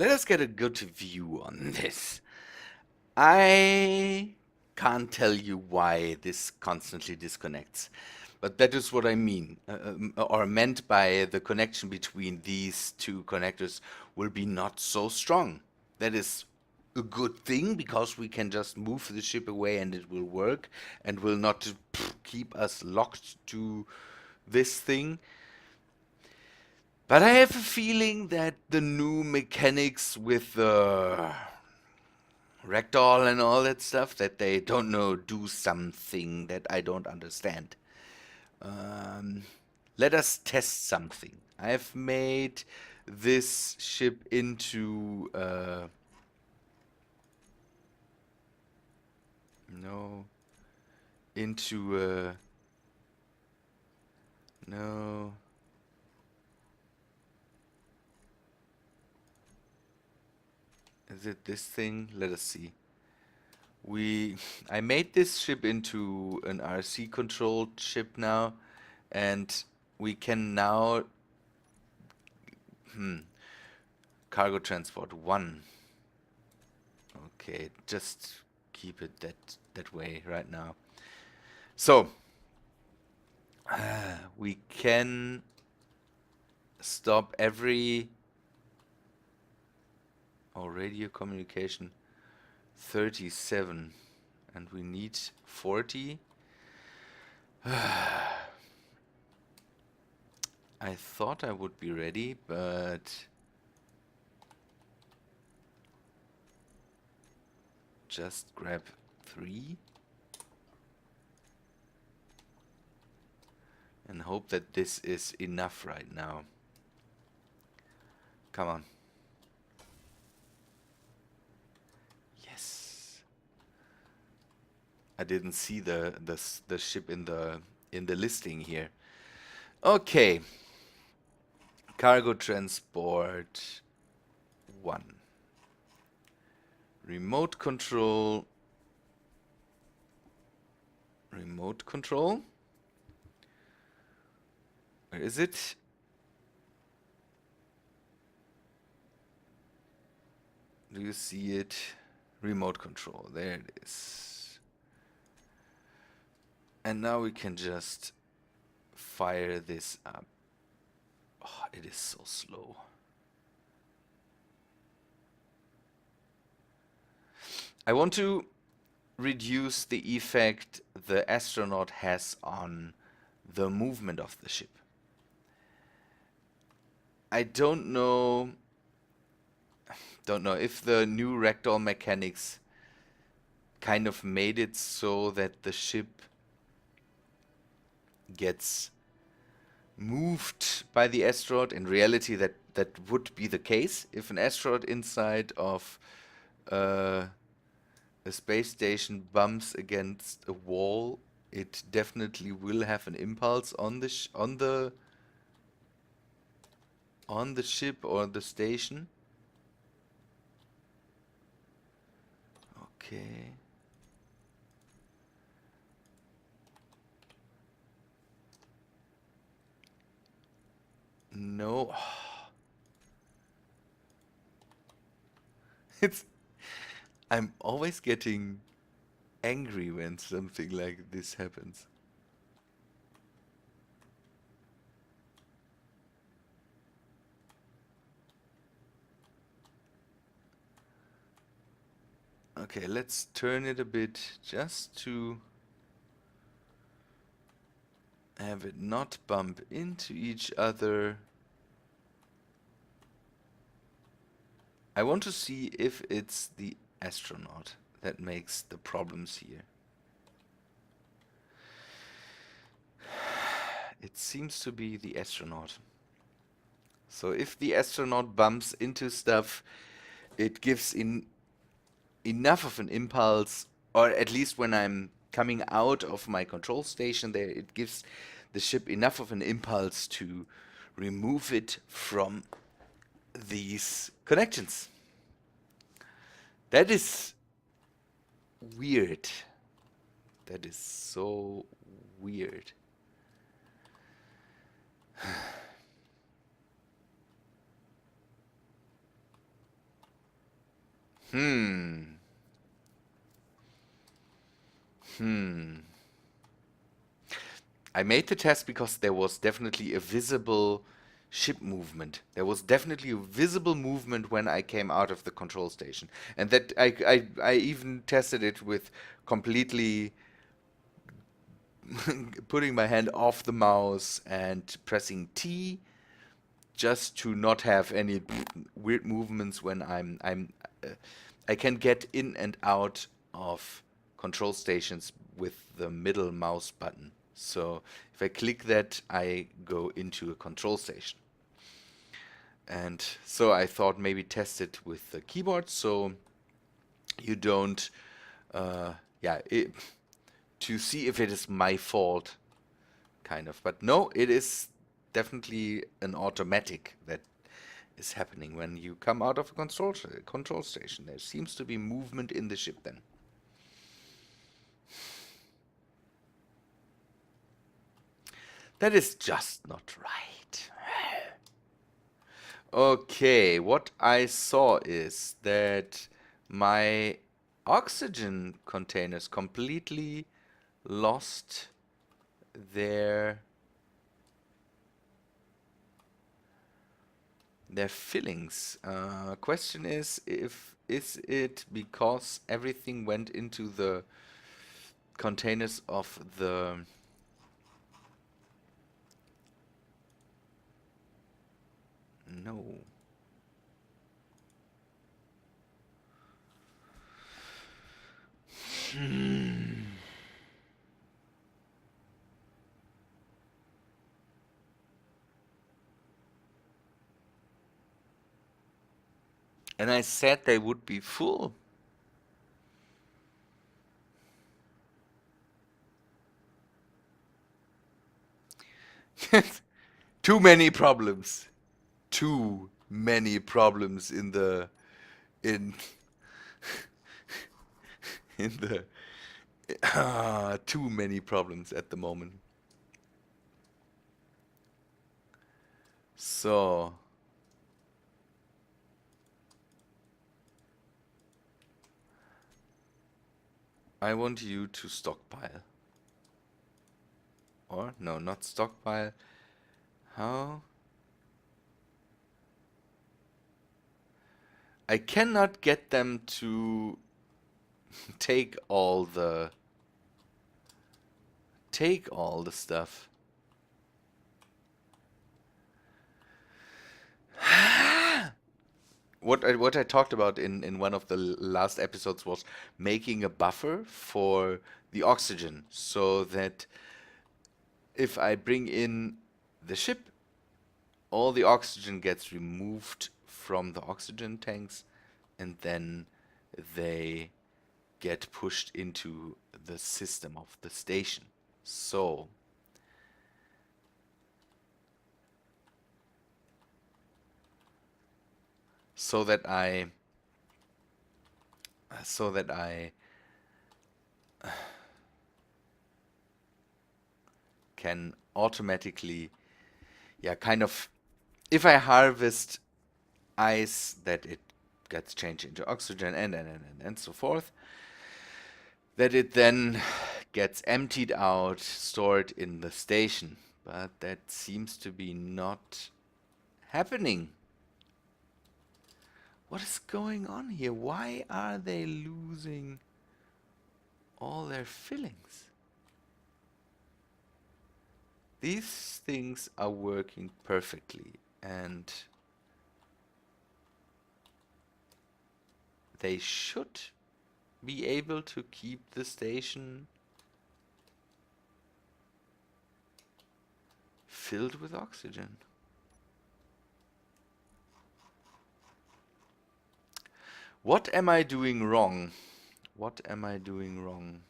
Let us get a good view on this. I can't tell you why this constantly disconnects, but that is what I mean, or meant by the connection between these two connectors will be not so strong. That is a good thing because we can just move the ship away and it will work and will not keep us locked to this thing. But I have a feeling that the new mechanics with the ragdoll and all that stuff, that they don't know, do something that I don't understand. Um, Let us test something. I've made this ship into no into no. Is it this thing? Let us see. I made this ship into an RC controlled ship now, and we can now cargo transport 1. Okay, just keep it that way right now. So we can stop every radio communication 37, and we need 40. I thought I would be ready, but just grab 3 and hope that this is enough right now. Come on. Yes. I didn't see the ship in the listing here. Okay. Cargo transport 1. Remote control. Remote control. Where is it? Do you see it? Remote control. There it is. And now we can just fire this up. Oh, it is so slow. I want to reduce the effect the astronaut has on the movement of the ship. I don't know if the new ragdoll mechanics kind of made it so that the ship gets moved by the asteroid. In reality, that would be the case. If an asteroid inside of a space station bumps against a wall, it definitely will have an impulse on the ship or the station. Okay. No. I'm always getting angry when something like this happens. Okay, let's turn it a bit just to have it not bump into each other. I want to see if it's the astronaut that makes the problems here. It seems to be the astronaut. So if the astronaut bumps into stuff, it gives enough of an impulse, or at least when I'm coming out of my control station there, it gives the ship enough of an impulse to remove it from these connections. That is weird. That is so weird. Hmm. Hmm. I made the test because there was definitely a visible ship movement. There was definitely a visible movement when I came out of the control station. And that I even tested it with completely putting my hand off the mouse and pressing T just to not have any weird movements when uh, I can get in and out of control stations with the middle mouse button. So if I click that, I go into a control station. And so I thought maybe test it with the keyboard so you don't, uh, yeah, to see if it is my fault, kind of. But no, it is definitely an automatic that is happening when you come out of a control station. There seems to be movement in the ship then. That is just not right. Okay, what I saw is that my oxygen containers completely lost their their fillings. Question is it because everything went into the containers of the no. And I said they would be full. Too many problems. Too many problems in in the too many problems at the moment. So I want you to stockpile. Or no, not stockpile. How? I cannot get them to take all the stuff. What I talked about in one of the last episodes was making a buffer for the oxygen so that if I bring in the ship, all the oxygen gets removed from the oxygen tanks and then they get pushed into the system of the station. So so that I so that I can automatically, yeah, kind of, if I harvest ice, that it gets changed into oxygen and so forth, that it then gets emptied out, stored in the station. But that seems to be not happening. What is going on here? Why are they losing all their fillings? These things are working perfectly and they should be able to keep the station filled with oxygen. What am I doing wrong? What am I doing wrong?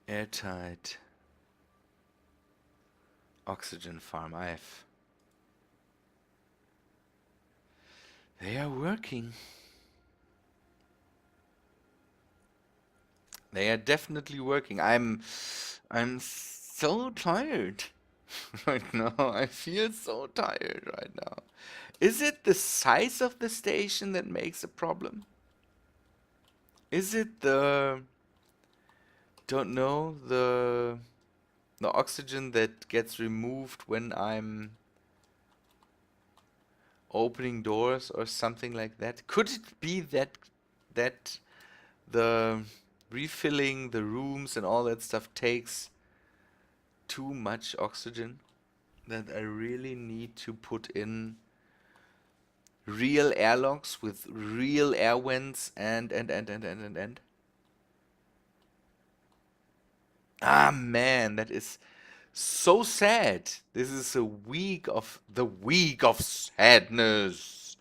Airtight oxygen farm. They are working. They are definitely working. I'm so tired right now. I feel so tired right now. Is it the size of the station that makes a problem? Is it the don't know the oxygen that gets removed when I'm opening doors or something like that? Could it be that the refilling the rooms and all that stuff takes too much oxygen? That I really need to put in real airlocks with real air vents and. Ah man, that is so sad. This is a week of the week of sadness.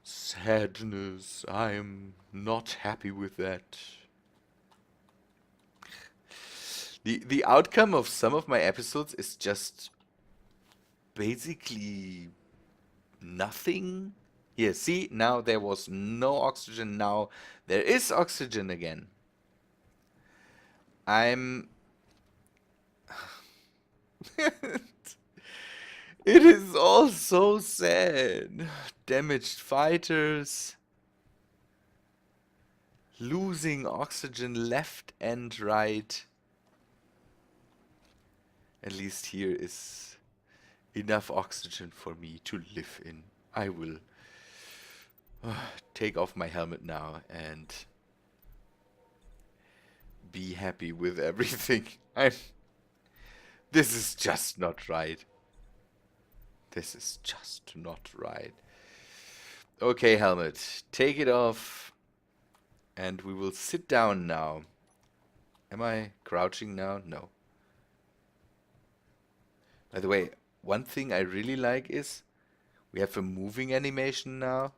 Sadness. I'm not happy with that. The outcome of some of my episodes is just basically nothing. Here, see, now there was no oxygen. Now there is oxygen again. I'm. It is all so sad. Damaged fighters. Losing oxygen left and right. At least here is enough oxygen for me to live in. I will take off my helmet now and be happy with everything. This is just not right. This is just not right. Okay, helmet, take it off. And we will sit down now. Am I crouching now? No. By the way, one thing I really like is we have a moving animation now.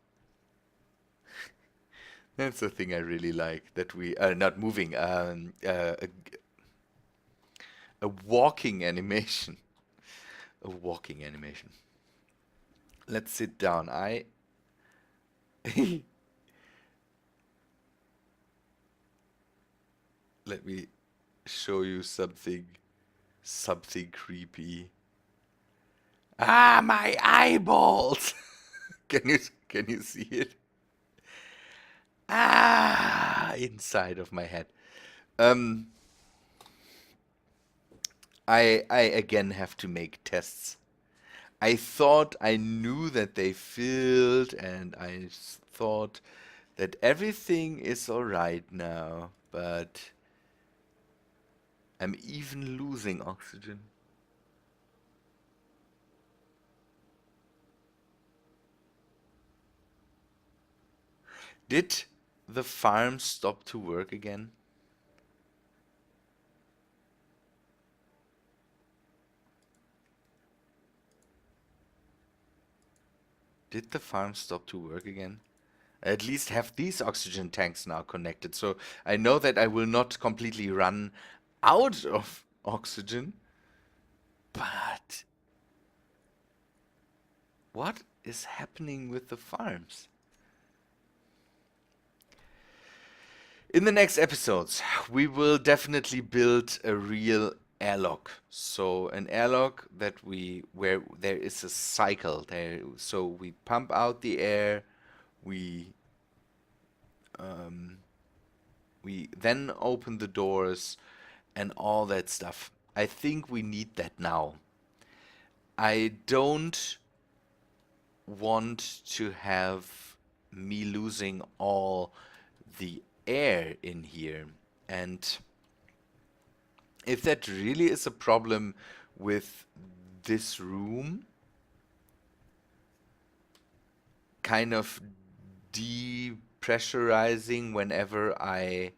That's the thing I really like. That we not moving, a walking animation. A walking animation. Let's sit down. Let me show you something creepy. Ah, my eyeballs! Can you see it? Ah, inside of my head. Um, I again have to make tests. I thought I knew that they filled, and I thought that everything is alright now, but I'm even losing oxygen. Did the farm stop to work again? Did the farm stop to work again? I at least have these oxygen tanks now connected, so I know that I will not completely run out of oxygen. But what is happening with the farms? In the next episodes, we will definitely build a real airlock. So an airlock where there is a cycle there. So we pump out the air, we we then open the doors and all that stuff. I think we need that now. I don't want to have me losing all the air in here. And if that really is a problem with this room, kind of depressurizing whenever I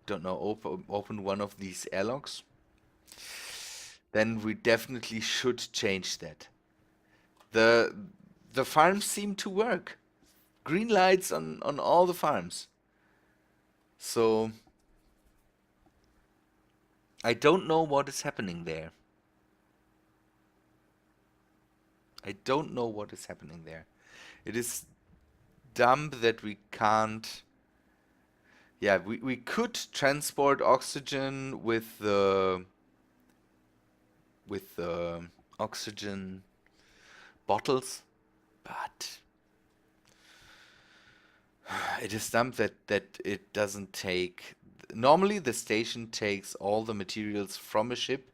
don't know open one of these airlocks, then we definitely should change that. The the farms seem to work. Green lights on all the farms. So I don't know what is happening there. I don't know what is happening there. It is dumb that we can't Yeah, we could transport oxygen with the oxygen bottles, but it is dumb that it doesn't take. Normally, the station takes all the materials from a ship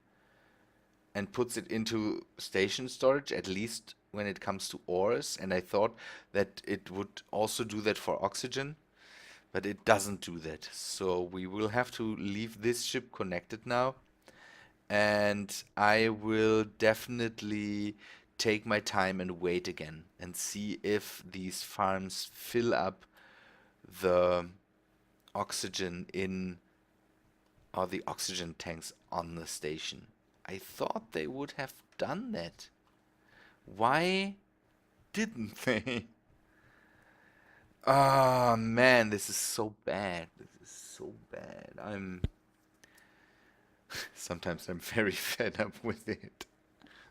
and puts it into station storage, at least when it comes to ores. And I thought that it would also do that for oxygen, but it doesn't do that. So we will have to leave this ship connected now. And I will definitely take my time and wait again and see if these farms fill up the oxygen in or the oxygen tanks on the station. I thought they would have done that. Why didn't they? Oh man, this is so bad. This is so bad. Sometimes I'm very fed up with it.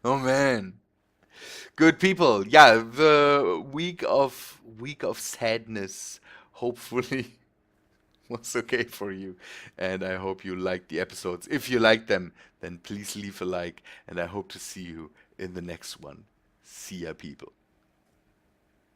Oh man. Good people. Yeah, the week of sadness hopefully was okay for you. And I hope you liked the episodes. If you liked them, then please leave a like and I hope to see you in the next one. See ya people.